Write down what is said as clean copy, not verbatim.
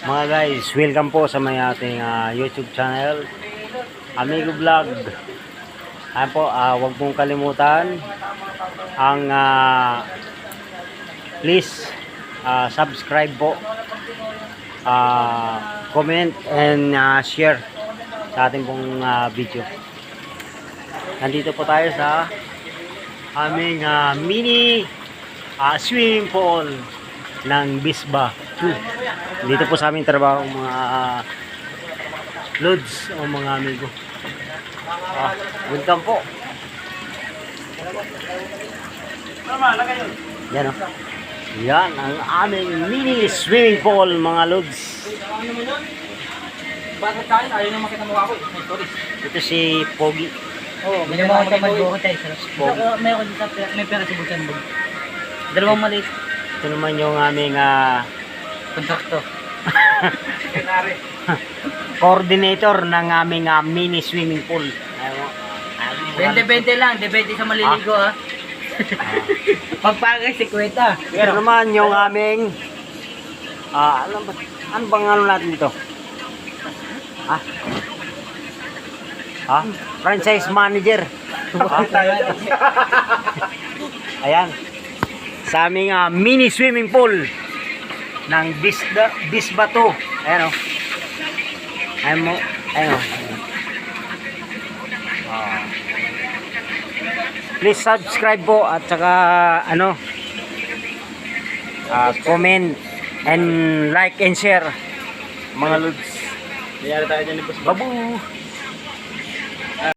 Mga guys, welcome po sa may ating YouTube channel, Amigo Vlog. Ayan po, huwag mong kalimutan ang please subscribe po, comment and share sa ating pong video. Nandito po tayo sa aming mini swimming pool ng Bisba 2. Dito po sa aming trabaho mga loads o mga amigo. Welcome po. Yan o. Yan ang aming mini swimming pool mga loads. Bakit tayo? Ayaw na makita mo ako. Ito si Pogi. Oo, may mga tamad-buko tayo. May ako dito, may pera sa bukan mo. Dalawang maliit. Ito naman yung aming Kontrakto. coordinator ng aming mini swimming pool. 20-20 lang, depende sa maliligo ha. Pagpagay si Kweta. Ito naman yung aming ano bang ano natin dito? Franchise manager. Ayan. Sa aming mini swimming pool ng Bisba 2. Ayan o. Ayan o. Please subscribe po at saka comment and like and share mga lods. Mayroon tayo dyan ni Boss Babu.